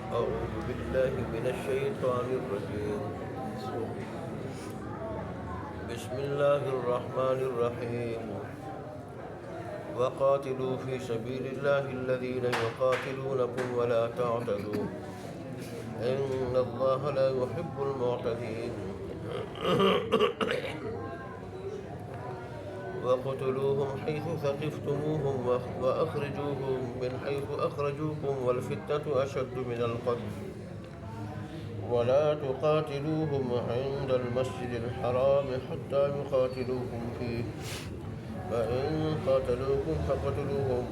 أعوذ بالله من الشيطان الرجيم. بسم الله الرحمن الرحيم. وقاتلوا في سبيل الله الذين يقاتلونكم ولا تعتدوا إن الله لا يحب المعتدين. وقتلوهم حيث ثقفتموهم وأخرجوهم من حيث أخرجوكم والفتنة أشد من القتل ولا تقاتلوهم عند المسجد الحرام حتى يقاتلوكم فيه فإن قاتلوكم فاقتلوهم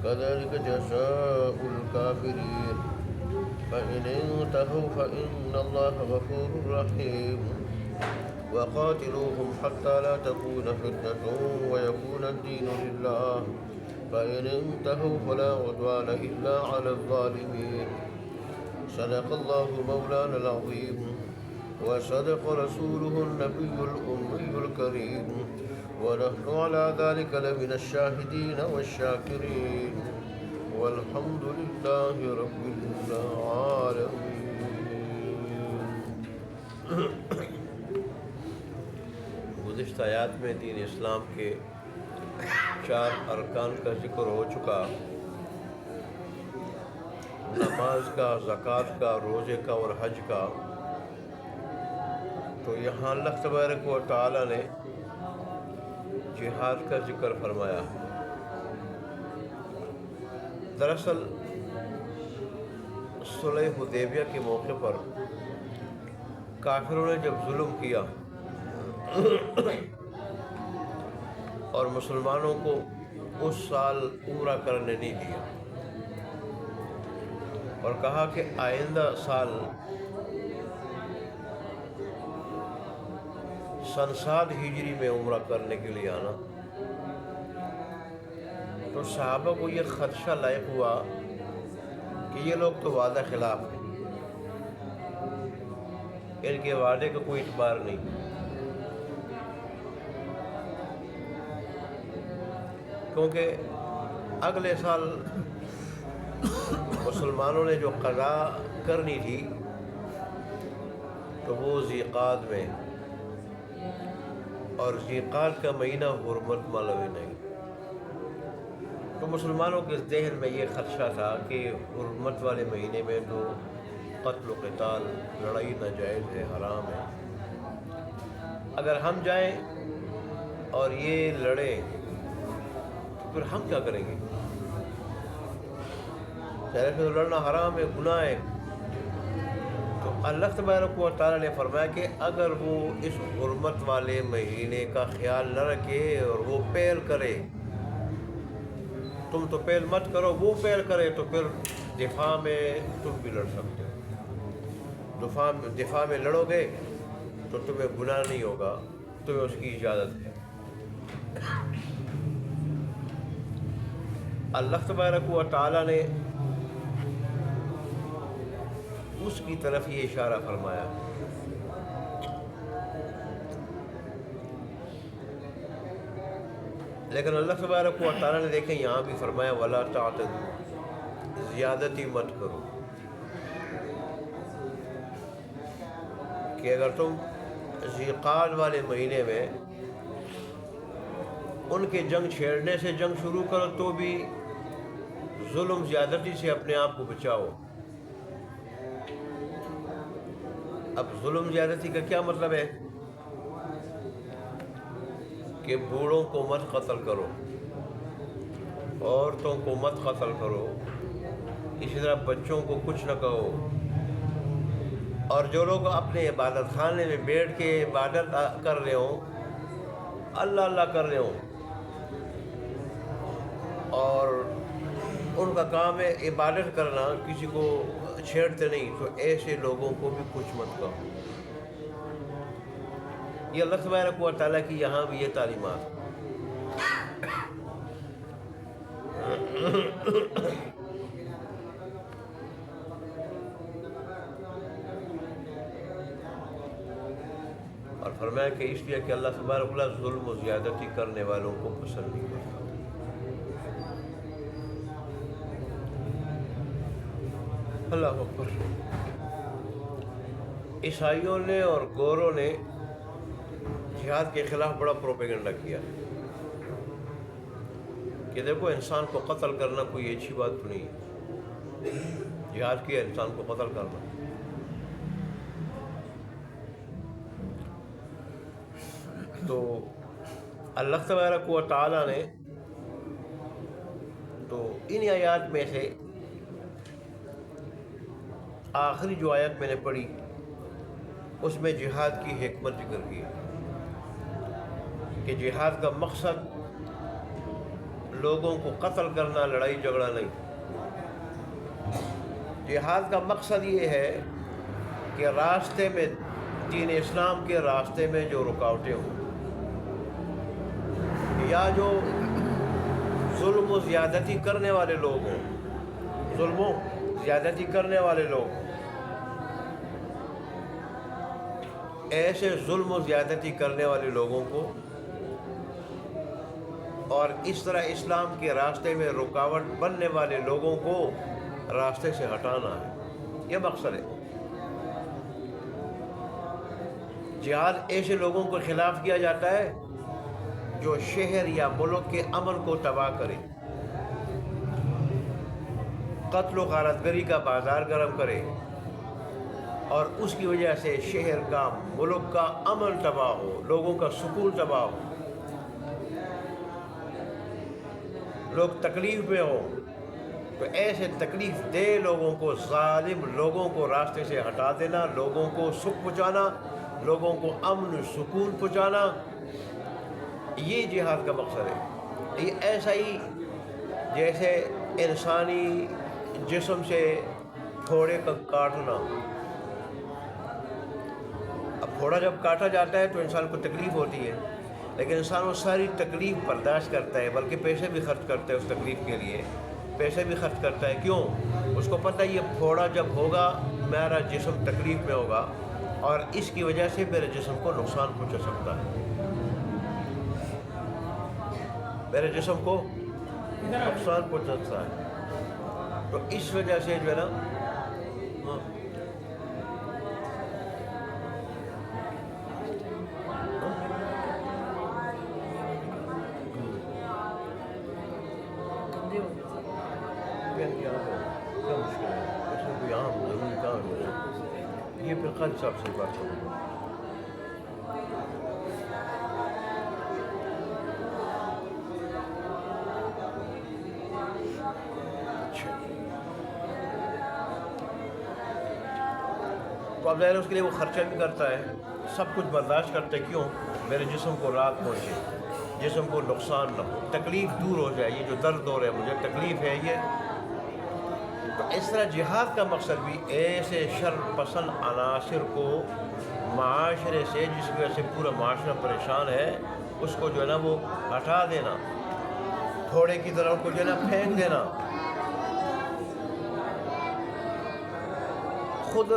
كذلك جزاء الكافرين فإن انتهوا فإن الله غفور رحيم. وقاتلوهم حتى لا تكون فتنة ويكون الدين لله فإن انتهوا فلا عدوان إلا على الظالمين. صدق الله مولانا العظيم وصدق رسوله النبي الأمي الكريم ونحن على ذلك لمن الشاهدين والشاكرين والحمد لله رب العالمين. گزشتہ آیات میں دین اسلام کے 4 ارکان کا ذکر ہو چکا، نماز کا، زکوٰۃ کا، روزے کا اور حج کا. تو یہاں اللہ تبارک و تعالیٰ نے جہاد کا ذکر فرمایا. دراصل صلح حدیبیہ کے موقع پر کافروں نے جب ظلم کیا اور مسلمانوں کو اس سال عمرہ کرنے نہیں دیا اور کہا کہ آئندہ سال سن 7 ہجری میں عمرہ کرنے کے لیے آنا. تو صحابہ کو یہ خدشہ لاحق ہوا کہ یہ لوگ تو وعدہ خلاف ہیں، ان کے وعدے کا کوئی اعتبار نہیں. کیونکہ اگلے سال مسلمانوں نے جو قضا کرنی تھی تو وہ ذیقعد میں، اور ذیقعد کا مہینہ حرمت والا بھی نہیں. تو مسلمانوں کے ذہن میں یہ خدشہ تھا کہ حرمت والے مہینے میں تو قتل و قتال، لڑائی ناجائز ہے، حرام ہے. اگر ہم جائیں اور یہ لڑیں پھر ہم کیا کریں گے؟ پہلے تو لڑنا حرام ہے، گناہ ہے. تو اللہ تبارک و تعالیٰ نے فرمایا کہ اگر وہ اس حرمت والے مہینے کا خیال نہ رکھے اور وہ پہل کرے، تم تو پہل مت کرو، وہ پہل کرے تو پھر دفاع میں تم بھی لڑ سکتے ہو. دفاع میں لڑو گے تو تمہیں گناہ نہیں ہوگا، تمہیں اس کی اجازت ہے. اللہ تبارک و تعالیٰ نے اس کی طرف یہ اشارہ فرمایا. لیکن اللہ تبارک و تعالیٰ نے دیکھیں یہاں بھی فرمایا وَلَا تَعْتَدُوا، زیادتی مت کرو. کہ اگر تم ذیقعد والے مہینے میں ان کے جنگ چھیڑنے سے جنگ شروع کرو تو بھی ظلم زیادتی سے اپنے آپ کو بچاؤ. اب ظلم زیادتی کا کیا مطلب ہے؟ کہ بوڑھوں کو مت قتل کرو، عورتوں کو مت قتل کرو، اسی طرح بچوں کو کچھ نہ کہو. اور جو لوگ اپنے عبادت خانے میں بیٹھ کے عبادت کر رہے ہوں، اللہ اللہ کر رہے ہوں، اور ان کا کام ہے عبادت کرنا، کسی کو چھیڑتے نہیں، تو ایسے لوگوں کو بھی کچھ مت کہو. یہ اللہ تبارک و تعالیٰ کی یہاں بھی یہ تعلیمات. اور فرمایا کہ اس لیے کہ اللہ تبارک و تعالیٰ ظلم و زیادتی کرنے والوں کو پسند نہیں کرتا. اللہ اکبر. عیسائیوں نے اور گوروں نے جہاد کے خلاف بڑا پروپیگنڈا کیا کہ دیکھو انسان کو قتل کرنا کوئی اچھی بات تو نہیں ہے. جہاد کیا انسان کو قتل کرنا. تو اللہ تبارک و تعالیٰ نے تو ان آیات میں سے آخری جو آیت میں نے پڑھی اس میں جہاد کی حکمت ذکر کی کہ جہاد کا مقصد لوگوں کو قتل کرنا، لڑائی جھگڑا نہیں. جہاد کا مقصد یہ ہے کہ راستے میں دین اسلام کے راستے میں جو رکاوٹیں ہوں یا جو ظلم و زیادتی کرنے والے لوگ ہوں، ظلم و زیادتی کرنے والے لوگ، ایسے ظلم و زیادتی کرنے والے لوگوں کو اور اس طرح اسلام کے راستے میں رکاوٹ بننے والے لوگوں کو راستے سے ہٹانا ہے. یہ مقصد ہے. جہاد ایسے لوگوں کے خلاف کیا جاتا ہے جو شہر یا ملک کے امن کو تباہ کرے، قتل و غارت گری کا بازار گرم کرے اور اس کی وجہ سے شہر کا، ملک کا امن تباہ ہو، لوگوں کا سکون تباہ ہو، لوگ تکلیف میں ہوں. تو ایسے تکلیف دہ لوگوں کو، ظالم لوگوں کو راستے سے ہٹا دینا، لوگوں کو سکھ پہنچانا، لوگوں کو امن سکون پہنچانا، یہ جہاد کا مقصد ہے. یہ ایسا ہی جیسے انسانی جسم سے پھوڑے کا کاٹنا. اب پھوڑا جب کاٹا جاتا ہے تو انسان کو تکلیف ہوتی ہے، لیکن انسان وہ ساری تکلیف برداشت کرتا ہے، بلکہ پیسے بھی خرچ کرتا ہے اس تکلیف کے لیے، پیسے بھی خرچ کرتا ہے. کیوں؟ اس کو پتہ ہے یہ پھوڑا جب ہوگا میرا جسم تکلیف میں ہوگا اور اس کی وجہ سے میرے جسم کو نقصان پہنچا سکتا ہے، میرے جسم کو نقصان پہنچا سکتا ہے. تو اس وجہ سے جو ہے نا کیا مشکل ہے اس میں کوئی عام ضروری کام ہے. یہ پھر قاضی صاحب سے بات کروں گا. تو اب ظاہر اس کے لیے وہ خرچہ بھی کرتا ہے، سب کچھ برداشت کرتا ہے. کیوں؟ میرے جسم کو راحت پہنچے، جسم کو نقصان نہ ہو، تکلیف دور ہو جائے، یہ جو درد ہو رہا ہے مجھے تکلیف ہے یہ. تو اس طرح جہاد کا مقصد بھی ایسے شر پسند عناصر کو معاشرے سے، جس کی وجہ سے پورا معاشرہ پریشان ہے، اس کو جو ہے نا وہ ہٹا دینا، تھوڑے کی طرح کو جو ہے نا پھینک دینا. خود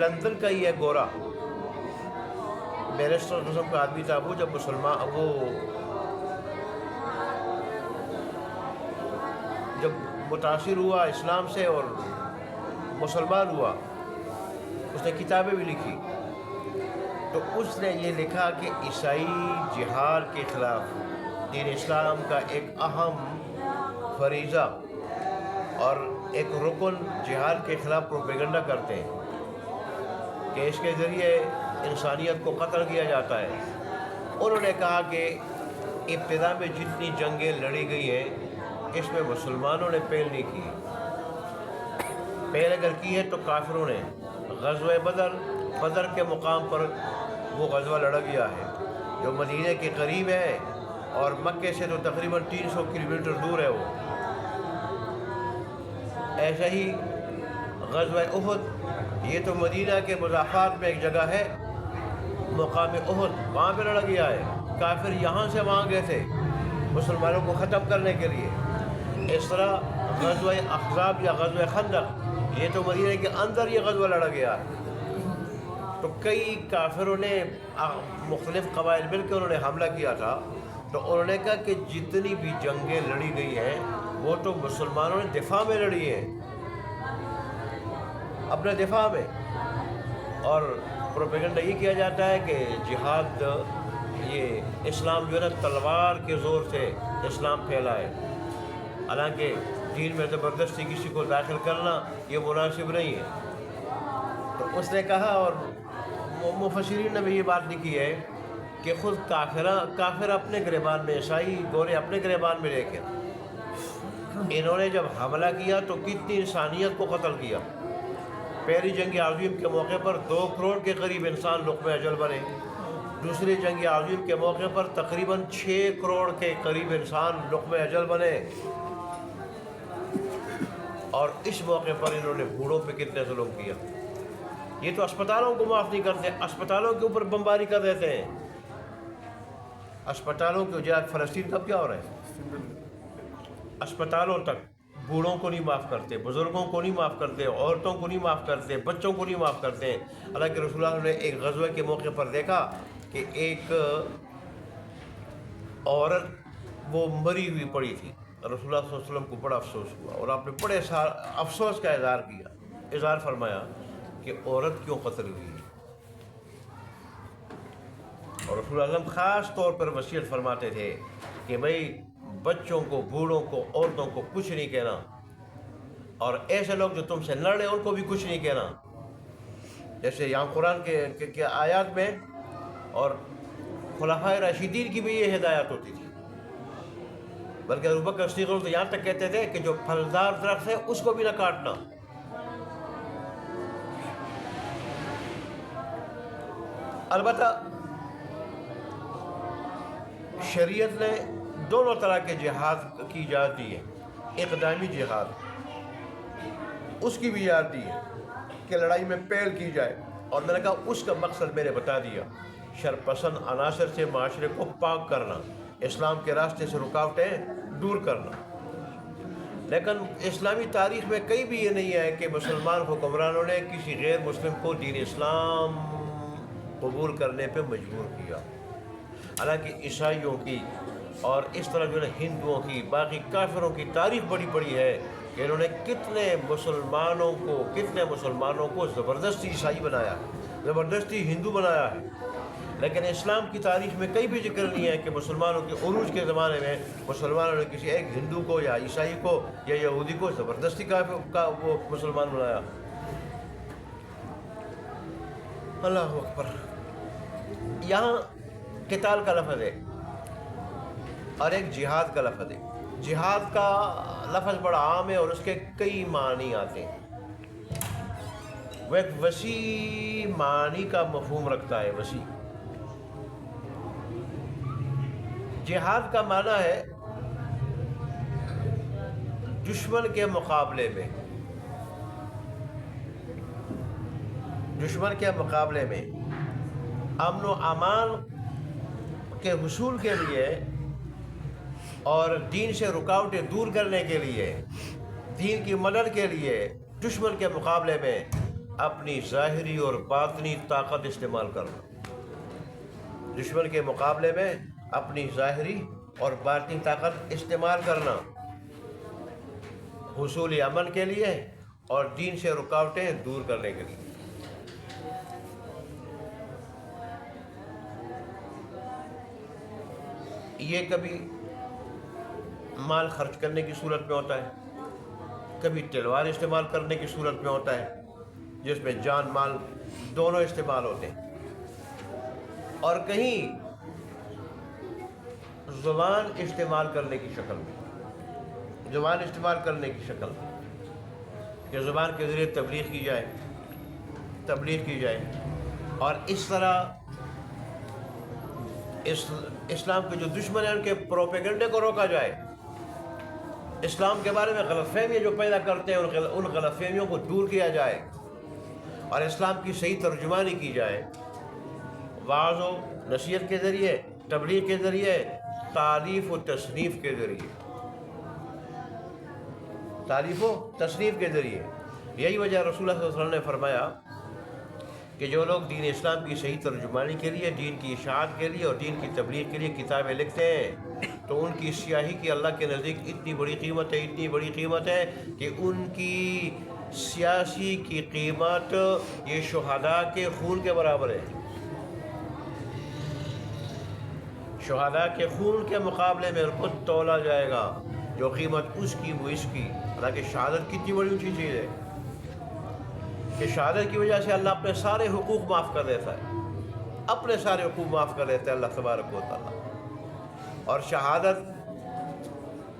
لندن کا ہی ہے گورا، بیرسٹر قسم کا آدمی تھا. وہ جب مسلمان، وہ جب متاثر ہوا اسلام سے اور مسلمان ہوا، اس نے کتابیں بھی لکھی. تو اس نے یہ لکھا کہ عیسائی جہاد کے خلاف، دین اسلام کا ایک اہم فریضہ اور ایک رکن جہاد کے خلاف پروپیگنڈا کرتے ہیں کہ اس کے ذریعے انسانیت کو قتل کیا جاتا ہے. انہوں نے کہا کہ ابتدا میں جتنی جنگیں لڑی گئی ہیں اس میں مسلمانوں نے پہل نہیں کی. پہل اگر کی ہے تو کافروں نے. غزوہ بدر کے مقام پر وہ غزوہ لڑا گیا ہے جو مدینہ کے قریب ہے اور مکے سے تو تقریباً 300 کلومیٹر دور ہے وہ. ایسا ہی غزوہ احد، یہ تو مدینہ کے مضافات میں ایک جگہ ہے، مقام احد، وہاں پہ لڑا گیا ہے. کافر یہاں سے وہاں گئے تھے مسلمانوں کو ختم کرنے کے لیے. اس طرح غزوہ احزاب یا غزوہ خندق، یہ تو مدینہ کے اندر یہ غزوہ لڑا گیا ہے. تو کئی کافروں نے مختلف قبائل مل کے انہوں نے حملہ کیا تھا. تو انہوں نے کہا کہ جتنی بھی جنگیں لڑی گئی ہیں وہ تو مسلمانوں نے دفاع میں لڑی ہیں، اپنے دفاع میں، اور پروپیگنڈا یہ کیا جاتا ہے کہ جہاد یہ اسلام جو ہے نا تلوار کے زور سے اسلام پھیلائے، حالانکہ دین میں زبردستی کسی کو داخل کرنا یہ مناسب نہیں ہے۔ تو اس نے کہا، اور مفسرین نے بھی یہ بات لکھی ہے کہ خود کافر اپنے گریبان میں، عیسائی گورے اپنے گریبان میں لے کے انہوں نے جب حملہ کیا تو کتنی انسانیت کو قتل کیا۔ پہلی جنگ عظیم کے موقع پر 2 کروڑ کے قریب انسان لقمہ اجل بنے، دوسری جنگ عظیم کے موقع پر تقریباً 6 کروڑ کے قریب انسان لقمہ اجل بنے، اور اس موقع پر انہوں نے بوڑھوں پہ کتنے ظلم کیا۔ یہ تو اسپتالوں کو معاف نہیں کرتے، اسپتالوں کے اوپر بمباری کر دیتے ہیں، اسپتالوں کے جہاد فلسطین کب کیا ہو رہا ہے؟ اسپتالوں تک بوڑھوں کو نہیں معاف کرتے، بزرگوں کو نہیں معاف کرتے، عورتوں کو نہیں معاف کرتے، بچوں کو نہیں معاف کرتے۔ حالانکہ رسول اللہ نے ایک غزوہ کے موقع پر دیکھا کہ ایک عورت وہ مری ہوئی پڑی تھی، رسول اللہ صلی اللہ علیہ وسلم کو بڑا افسوس ہوا، اور آپ نے بڑے افسوس کا اظہار فرمایا کہ عورت کیوں قتل ہوئی ہے۔ اور رسول اللہ خاص طور پر وصیت فرماتے تھے کہ بھئی بچوں کو، بوڑھوں کو، عورتوں کو کچھ نہیں کہنا، اور ایسے لوگ جو تم سے لڑے ان کو بھی کچھ نہیں کہنا۔ جیسے یہاں قرآن کے آیات میں اور خلفائے راشدین کی بھی یہ ہدایت ہوتی تھی، بلکہ ابوبکر صدیق تو یہاں تک کہتے تھے کہ جو پھلدار درخت ہے اس کو بھی نہ کاٹنا۔ البتہ شریعت نے دونوں طرح کے جہاد کی اجازت دی ہے۔ اقدامی جہاد اس کی بھی اجازت دی ہے کہ لڑائی میں پہل کی جائے، اور میں نے کہا اس کا مقصد میں نے بتا دیا، شرپسند عناصر سے معاشرے کو پاک کرنا، اسلام کے راستے سے رکاوٹیں دور کرنا۔ لیکن اسلامی تاریخ میں کہیں بھی یہ نہیں ہے کہ مسلمان حکمرانوں نے کسی غیر مسلم کو دین اسلام قبول کرنے پہ مجبور کیا۔ حالانکہ عیسائیوں کی اور اس طرح جو ہے ہندوؤں کی، باقی کافروں کی تاریخ بڑی بڑی ہے کہ انہوں نے کتنے مسلمانوں کو زبردستی عیسائی بنایا، زبردستی ہندو بنایا ہے۔ لیکن اسلام کی تاریخ میں کہیں بھی ذکر نہیں ہے کہ مسلمانوں کے عروج کے زمانے میں مسلمانوں نے کسی ایک ہندو کو یا عیسائی کو یا یہودی کو زبردستی کا وہ مسلمان بنایا۔ اللہ اکبر۔ یہاں قتال کا لفظ ہے اور ایک جہاد کا لفظ ہے۔ جہاد کا لفظ بڑا عام ہے اور اس کے کئی معنی آتے ہیں، وہ ایک وسیع معنی کا مفہوم رکھتا ہے، وسیع۔ جہاد کا معنی ہے دشمن کے مقابلے میں، دشمن کے مقابلے میں امن و امان کے حصول کے لیے اور دین سے رکاوٹیں دور کرنے کے لیے، دین کی مدد کے لیے دشمن کے مقابلے میں اپنی ظاہری اور باطنی طاقت استعمال کرنا، دشمن کے مقابلے میں اپنی ظاہری اور باطنی طاقت استعمال کرنا، حصول امن کے لیے اور دین سے رکاوٹیں دور کرنے کے لیے۔ یہ کبھی مال خرچ کرنے کی صورت میں ہوتا ہے، کبھی تلوار استعمال کرنے کی صورت میں ہوتا ہے جس میں جان مال دونوں استعمال ہوتے ہیں، اور کہیں زبان استعمال کرنے کی شکل میں، زبان استعمال کرنے کی شکل کہ زبان کے ذریعے تبلیغ کی جائے اور اس طرح اسلام کے جو دشمن ہیں ان کے پروپیگنڈے کو روکا جائے، اسلام کے بارے میں غلط فہمیاں جو پیدا کرتے ہیں ان غلط فہمیوں کو دور کیا جائے اور اسلام کی صحیح ترجمانی کی جائے، وعظ و نصیحت کے ذریعے، تبلیغ کے ذریعے، تالیف و تصنیف کے ذریعے، تالیف و تصنیف کے ذریعے۔ یہی وجہ رسول اللہ صلی اللہ علیہ وسلم نے فرمایا کہ جو لوگ دین اسلام کی صحیح ترجمانی کے لیے، دین کی اشاعت کے لیے اور دین کی تبلیغ کے لیے کتابیں لکھتے ہیں تو ان کی سیاہی کی اللہ کے نزدیک اتنی بڑی قیمت ہے کہ ان کی سیاسی کی قیمت یہ شہداء کے خون کے برابر ہے. شہداء کے خون کے مقابلے میں خود تولا جائے گا. جو قیمت اس کی وہ اس کی. حالانکہ شہادت کتنی بڑی اونچی چیز ہے کہ شہادت کی وجہ سے اللہ اپنے سارے حقوق معاف کر دیتا ہے. اپنے سارے حقوق معاف کر دیتا ہے اللہ تبارک و تعالیٰ. اور شہادت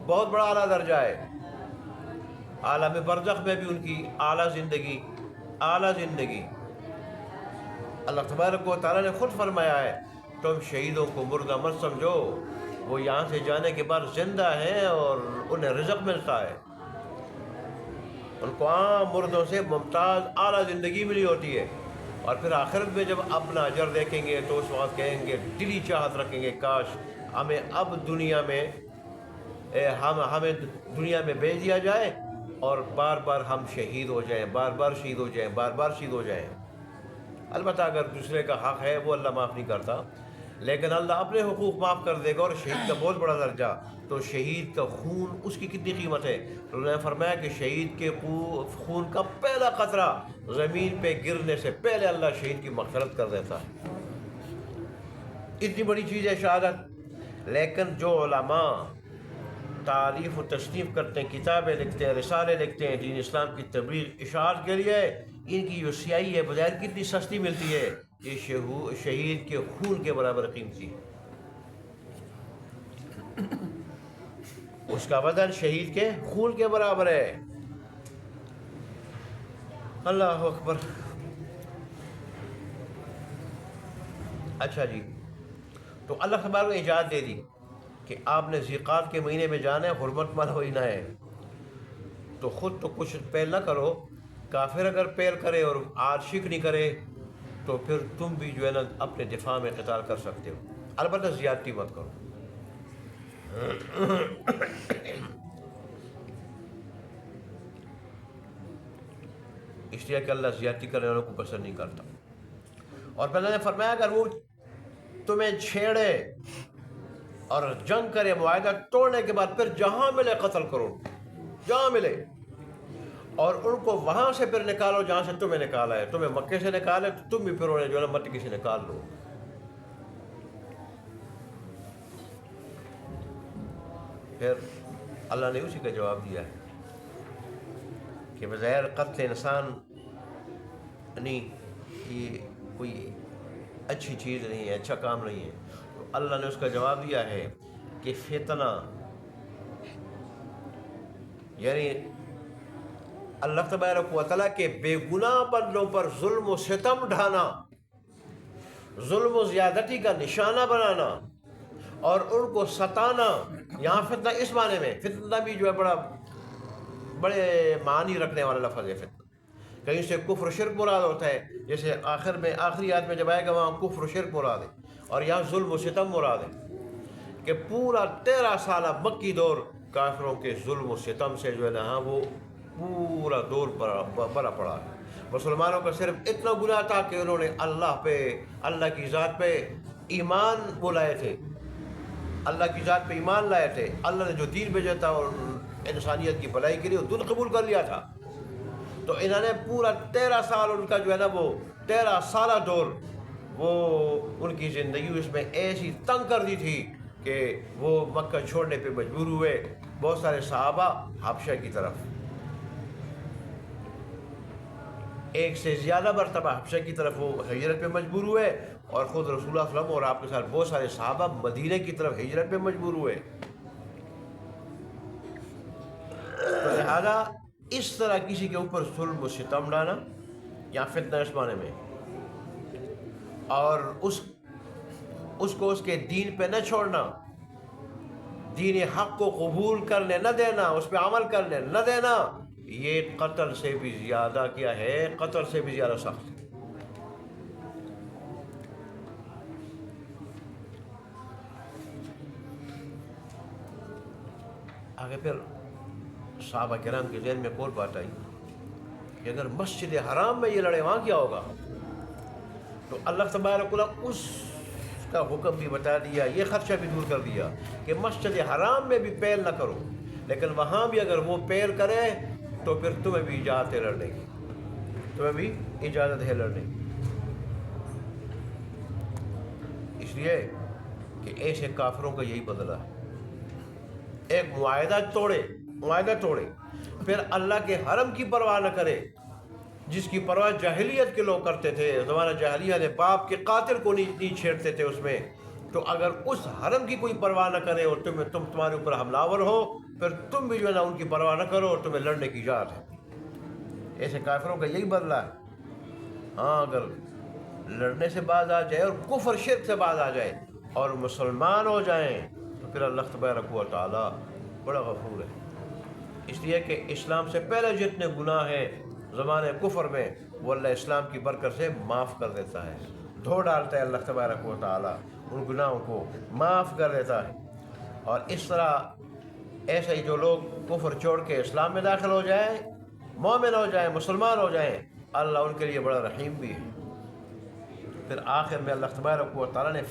بہت بڑا اعلیٰ درجہ ہے. عالم برزخ میں بھی ان کی اعلیٰ زندگی اللہ تبارک و تعالیٰ نے خود فرمایا ہے تم شہیدوں کو مردہ مت سمجھو، وہ یہاں سے جانے کے بعد زندہ ہیں اور انہیں رزق ملتا ہے. ان کو عام مردوں سے ممتاز اعلیٰ زندگی ملی ہوتی ہے. اور پھر آخرت میں جب اپنا اجر دیکھیں گے تو اس وقت کہیں گے، دلی چاہت رکھیں گے کاش ہمیں اب دنیا میں ہمیں دنیا میں بھیج دیا جائے اور بار بار ہم شہید ہو جائیں، بار بار شہید ہو جائیں. البتہ اگر دوسرے کا حق ہے وہ اللہ معاف نہیں کرتا، لیکن اللہ اپنے حقوق معاف کر دے گا. اور شہید کا بہت بڑا درجہ، تو شہید کا خون اس کی کتنی قیمت ہے. انہوں نے فرمایا کہ شہید کے خون کا پہلا قطرہ زمین پہ گرنے سے پہلے اللہ شہید کی مغفرت کر دیتا ہے. اتنی بڑی چیز ہے شہادت. لیکن جو علماء تعریف و تصنیف کرتے ہیں، کتابیں لکھتے ہیں، رسالے لکھتے ہیں دین اسلام کی تبلیغ اشاعت کے لیے، ان کی جو سیاہی ہے بظاہر کتنی سستی ملتی ہے. یہ شہید کے خون کے برابر قیمتی ہے. اس کا بدن شہید کے خون کے برابر ہے. اللہ اکبر. اچھا جی، تو اللہ تبارک نے اجازت دے دی کہ آپ نے ذیقات کے مہینے میں جانا ہے، حرمت مانا ہونا ہے. تو خود تو کچھ پہل نہ کرو. کافر اگر پہل کرے اور عاشق نہیں کرے تو پھر تم بھی جو ہے نا اپنے دفاع میں قتال کر سکتے ہو. البتہ زیادتی مت کرو. اس لیے کہ اللہ زیادتی کرنے والوں کو پسند نہیں کرتا. اور پہلے نے فرمایا اگر وہ تمہیں چھیڑے اور جنگ کرے، معاہدہ توڑنے کے بعد پھر جہاں ملے قتل کرو، جہاں ملے. اور ان کو وہاں سے پھر نکالو جہاں سے تمہیں نکالا ہے. تمہیں مکے سے نکالے تو تم بھی پھر انہیں جو ہے نا مکے سے نکال لو. پھر اللہ نے اسی کا جواب دیا ہے کہ بظاہر قتل انسان نہیں، یہ کوئی اچھی چیز نہیں ہے، اچھا کام نہیں ہے. تو اللہ نے اس کا جواب دیا ہے کہ فتنہ، یعنی اللہ تبارک و تعالیٰ کے بے گناہ بندوں پر ظلم و ستم ڈھانا، ظلم و زیادتی کا نشانہ بنانا اور ان کو ستانا. یہاں فتنہ اس معنی میں، فتنہ بھی جو ہے بڑے معنی رکھنے والا لفظ ہے. فتنہ کہیں سے کفر و شرک مراد ہوتا ہے، جیسے آخر میں آخری آیت میں جب آئے گا وہاں کفر و شرک مراد ہے. اور یہاں ظلم و ستم مراد ہے کہ پورا 13 سالہ مکی دور کافروں کے ظلم و ستم سے جو ہے نا وہ پورا دور بھرا پڑا ہے. مسلمانوں کا صرف اتنا گناہ تھا کہ انہوں نے اللہ پہ، اللہ کی ذات پہ ایمان وہ لائے تھے، اللہ کی ذات پہ ایمان لائے تھے. اللہ نے جو دین بھیجا تھا اور انسانیت کی بھلائی کے لیے دین قبول کر لیا تھا. تو انہوں نے پورا 13 سال ان کا جو ہے نا وہ 13 سالہ دور وہ ان کی زندگی اس میں ایسی تنگ کر دی تھی کہ وہ مکہ چھوڑنے پہ مجبور ہوئے. بہت سارے صحابہ حبشہ کی طرف، ایک سے زیادہ مرتبہ حبشہ کی طرف وہ ہجرت پہ مجبور ہوئے، اور خود رسول اللہ صلی اللہ علیہ وسلم اور آپ کے ساتھ بہت سارے صحابہ مدینہ کی طرف ہجرت پہ مجبور ہوئے. تو لہذا اس طرح کسی کے اوپر ظلم و ستم ڈانا یا فتنہ اس معنی میں، اور اس کو اس کے دین پہ نہ چھوڑنا، دین حق کو قبول کرنے نہ دینا، اس پہ عمل کرنے نہ دینا، یہ قتل سے بھی زیادہ کیا ہے، قتل سے بھی زیادہ سخت ہے. آگے پھر صحابہ کرام کے ذہن میں اور بات آئی کہ اگر مسجد حرام میں یہ لڑے وہاں کیا ہوگا. تو اللہ تبارک و تعالیٰ اس کا حکم بھی بتا دیا، یہ خدشہ بھی دور کر دیا کہ مسجد حرام میں بھی پیر نہ کرو، لیکن وہاں بھی اگر وہ پیر کرے تو پھر تمہیں بھی اجازت ہے لڑنے کی، تمہیں بھی اجازت ہے لڑنے کی۔ اس لیے کہ ایسے کافروں کا یہی بدلہ ہے، ایک معاہدہ توڑے، پھر اللہ کے حرم کی پرواہ نہ کرے، جس کی پرواہ جاہلیت کے لوگ کرتے تھے۔ زمانہ جاہلیہ نے باپ کے قاتل کو نہیں چھیڑتے تھے اس میں، تو اگر اس حرم کی کوئی پرواہ نہ کرے اور تمہارے اوپر حملہ آور ہو، پھر تم بھی جو ہے نا ان کی پرواہ نہ کرو اور تمہیں لڑنے کی اجازت ہے۔ ایسے کافروں کا یہی بدلہ ہے۔ ہاں، اگر لڑنے سے باز آ جائے اور کفر شرک سے باز آ جائے اور مسلمان ہو جائیں تو پھر اللہ تبارک و تعالیٰ بڑا غفور ہے۔ اس لیے کہ اسلام سے پہلے جتنے گناہ ہیں زمانے کفر میں، وہ اللہ اسلام کی برکت سے معاف کر دیتا ہے، دھو ڈالتا ہے اللہ تبارک و تعالیٰ، ان گناہوں کو معاف کر دیتا ہے۔ اور اس طرح ایسے ہی جو لوگ کفر چھوڑ کے اسلام میں داخل ہو جائیں، مومن ہو جائیں، مسلمان ہو جائیں، اللہ ان کے لیے بڑا رحیم بھی ہے۔ پھر آخر میں اللہ تبارک و تعالیٰ نے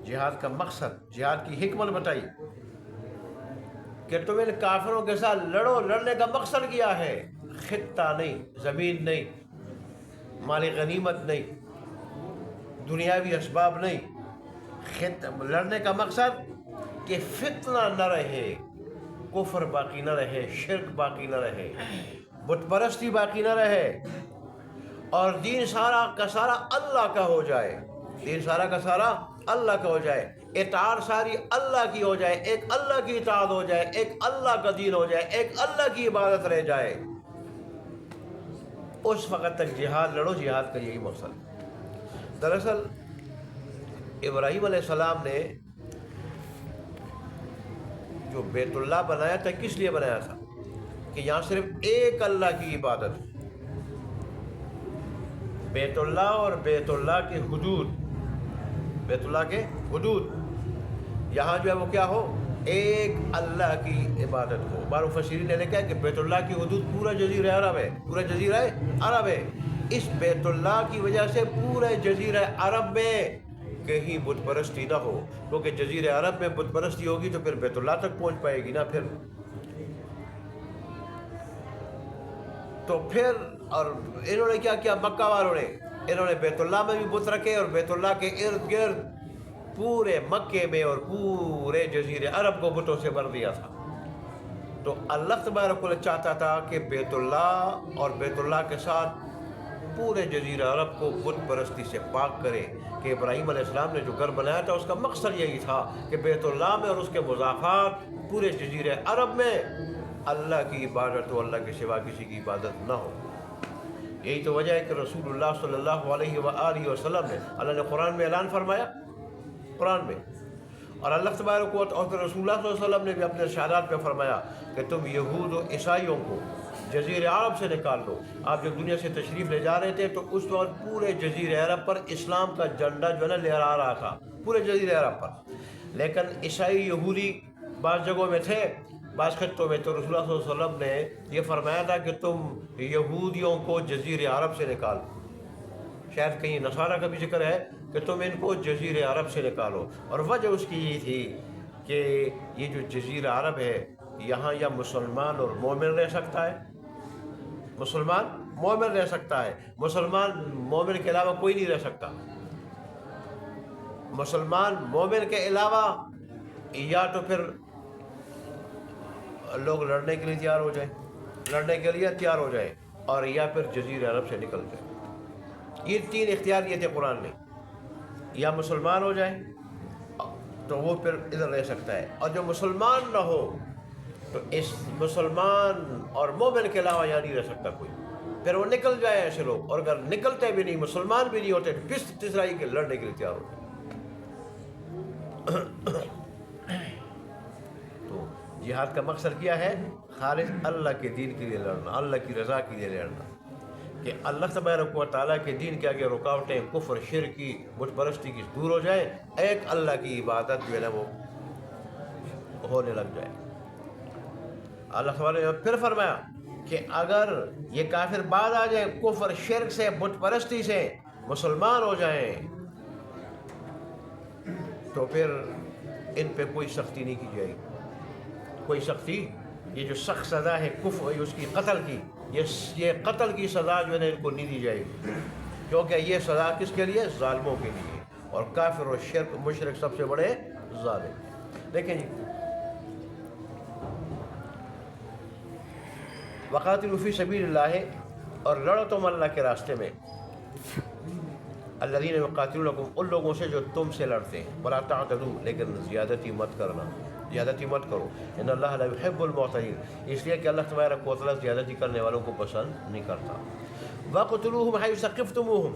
جہاد کا مقصد، جہاد کی حکمت بتائی کہ تم ان کافروں کے ساتھ لڑو۔ لڑنے کا مقصد کیا ہے؟ خطہ نہیں، زمین نہیں، مال غنیمت نہیں، دنیاوی اسباب نہیں۔ لڑنے کا مقصد کہ فتنہ نہ رہے، کفر باقی نہ رہے، شرک باقی نہ رہے، بت پرستی باقی نہ رہے، اور دین سارا کا سارا اللہ کا ہو جائے، دین سارا کا سارا اللہ کا ہو جائے، اطاعت ساری اللہ کی ہو جائے، ایک اللہ کی اطاعت ہو جائے، ایک اللہ کا دین ہو جائے، ایک اللہ کی عبادت رہ جائے۔ اس وقت تک جہاد لڑو۔ جہاد کا یہی مقصد۔ دراصل ابراہیم علیہ السلام نے جو بیت اللہ بنایا تھا، کس لیے بنایا تھا؟ کہ یہاں صرف ایک اللہ کی عبادت، بیت اللہ اور بیت اللہ کے حدود، بیت اللہ کے حدود، یہاں جو ہے وہ کیا ہو؟ ایک اللہ کی عبادت ہو۔ بعض مفسرین نے لکھا ہے کہ بیت اللہ کی حدود پورا جزیرہ عرب ہے، پورا جزیرہ عرب ہے۔ اس بیت اللہ کی وجہ سے پورے جزیرہ عرب میں کہیں بت پرستی نہ ہو، کیونکہ جزیرہ عرب میں بت پرستی ہوگی تو پھر بیت اللہ تک پہنچ پائے گی نا۔ پھر اور انہوں نے کیا کیا؟ مکہ والوں نے انہوں نے بیت اللہ میں بھی بت رکھے، اور بیت اللہ کے ارد گرد پورے مکے میں اور پورے جزیرے عرب کو بتوں سے بھر دیا تھا۔ تو اللہ تبارک و تعالیٰ چاہتا تھا کہ بیت اللہ اور بیت اللہ کے ساتھ پورے جزیرہ عرب کو بت پرستی سے پاک کرے۔ کہ ابراہیم علیہ السلام نے جو گھر بنایا تھا اس کا مقصد یہی تھا کہ بیت اللہ میں اور اس کے مضافات پورے جزیرہ عرب میں اللہ کی عبادت ہو، اللہ کے سوا کسی کی عبادت نہ ہو۔ یہی تو وجہ ہے کہ رسول اللہ صلی اللہ علیہ وآلہ وسلم نے، اللہ نے قرآن میں اعلان فرمایا، قرآن میں، اور اللہ تبارک و تعالیٰ اور رسول اللہ صلی اللہ علیہ وسلم نے بھی اپنے ارشادات میں فرمایا کہ تم یہود و عیسائیوں کو جزیرہ عرب سے نکال دو۔ آپ جب دنیا سے تشریف لے جا رہے تھے تو اس وقت پورے جزیرہ عرب پر اسلام کا جھنڈا جو ہے نا لہرا رہا تھا، پورے جزیرہ عرب پر۔ لیکن عیسائی یہودی بعض جگہوں میں تھے، بعض خطوں میں، تو رسول اللہ صلی اللہ علیہ وسلم نے یہ فرمایا تھا کہ تم یہودیوں کو جزیرہ عرب سے نکال دو۔ شاید کہیں نصارہ کا بھی ذکر ہے کہ تم ان کو جزیرہ عرب سے نکالو، اور وجہ اس کی یہ تھی کہ یہ جو جزیرہ عرب ہے یہاں یا مسلمان اور مومن رہ سکتا ہے، مسلمان مومن رہ سکتا ہے، مسلمان مومن کے علاوہ کوئی نہیں رہ سکتا۔ مسلمان مومن کے علاوہ یا تو پھر لوگ لڑنے کے لیے تیار ہو جائیں، اور یا پھر جزیرہ عرب سے نکل جائیں۔ یہ تین اختیار دیے تھے قرآن نے، یا مسلمان ہو جائیں تو وہ پھر ادھر رہ سکتا ہے، اور جو مسلمان نہ ہو تو اس مسلمان اور مومن کے علاوہ یہاں نہیں رہ سکتا کوئی، پھر وہ نکل جائے ایسے لوگ، اور اگر نکلتے بھی نہیں، مسلمان بھی نہیں ہوتے، تو تیسرا ہی کہ لڑنے کے لیے تیار ہوتے۔ تو جہاد کا مقصد کیا ہے؟ خالص اللہ کے دین کے لیے لڑنا، اللہ کی رضا کے لیے لڑنا، کہ اللہ تبارک و تعالیٰ کے دین کے آگے رکاوٹیں کفر، شرک کی، بت پرستی کی دور ہو جائیں، ایک اللہ کی عبادت جو ہے نا وہ ہونے لگ جائے۔ اللہ تعالیٰ نے پھر فرمایا کہ اگر یہ کافر بعد آ جائیں کفر، شرک سے، بت پرستی سے، مسلمان ہو جائیں تو پھر ان پہ کوئی سختی نہیں کی جائے گی، کوئی سختی یہ جو سخت سزا ہے کفر اس کی قتل کی، یہ قتل کی سزا جو ہے ان کو نہیں دی جائے گی، کیونکہ یہ سزا کس کے لیے؟ ظالموں کے لیے، اور کافر و شرک مشرک سب سے بڑے ظالم۔ دیکھیں جی، وقاتلوا فی سبیل اللہ، اور لڑو تم اللہ کے راستے میں، الذین یقاتلونکم، ان لوگوں سے جو تم سے لڑتے ہیں، ولا تعتدوا، لیکن زیادتی مت کرنا، زیادتی مت کرو، ان اللہ لا یحب المعتدین، اس لیے کہ اللہ تبارک و تعالیٰ زیادتی کرنے والوں کو پسند نہیں کرتا۔ وقتلوہم حیث ثقفتموہم،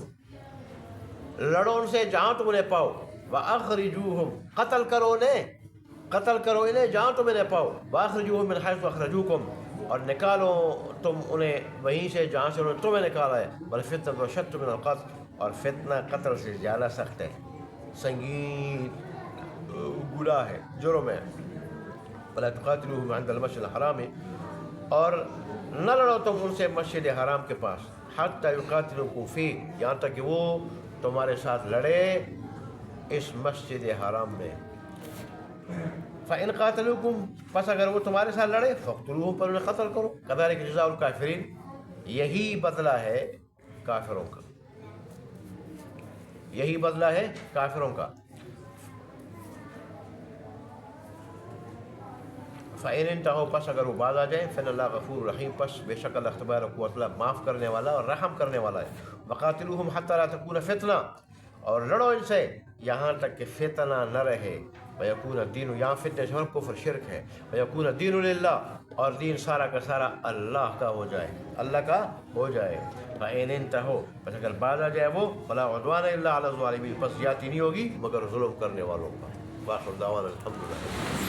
لڑو ان سے جہاں تم انہیں پاؤ، واخرجوہم، قتل کرو انہیں جہاں تم انہیں پاؤ، واخرجوہم من حیث اخرجوکم، اور نکالو تم انہیں وہیں سے جہاں سے انہوں نے تمہیں نکالا ہے، والفتنۃ اشد من القتل، اور فتنہ قتل سے زیادہ سخت ہے، سنگین گناہ ہے، جرم ہے۔ ولا تقاتلوہم عند المسجد الحرام، اور نہ لڑو تم ان سے مسجد حرام کے پاس، حتی یقاتلوکم فیہ، یہاں تک کہ وہ تمہارے ساتھ لڑے اس مسجد حرام میں۔ فَإِنْ قَاتَلُوكُمْ، پس اگر وہ تمہارے ساتھ لڑے، فَاقْتُلُوهُمْ، پر انہیں قتل کرو، كَذَلِكَ جَزَاءُ الْكَافِرِينَ، یہی بدلہ ہے کافروں کا، یہی بدلہ ہے کافروں کا۔ فَإِنْ انْتَهُوا، پس اگر وہ باز آ جائیں، فَإِنَّ اللَّهَ غَفُورٌ رَحِيمٌ، پس بے شک اللہ تبارک و تعالیٰ معاف کرنے والا اور رحم کرنے والا ہے۔ وَقَاتِلُوهُمْ حَتَّى لَا تَكُونَ فِتْنَةٌ، اور لڑو ان سے یہاں تک کہ فتنہ نہ رہے، وَيَكُونَ الدِّينُ، یہاں فتنہ سے کفر شرک ہے، وَيَكُونَ الدِّينُ لِلَّهِ، اور دین سارا کا سارا اللہ کا ہو جائے، اللہ کا ہو جائے۔ فَإِنْ انْتَهُوا، پس اگر باز آ جائے وہ، فَلَا عُدْوَانَ إِلَّا عَلَى الظَّالِمِينَ، پس زیادتی نہیں ہوگی مگر ظلم کرنے والوں کا۔ وآخر دعوانا الحمدللہ۔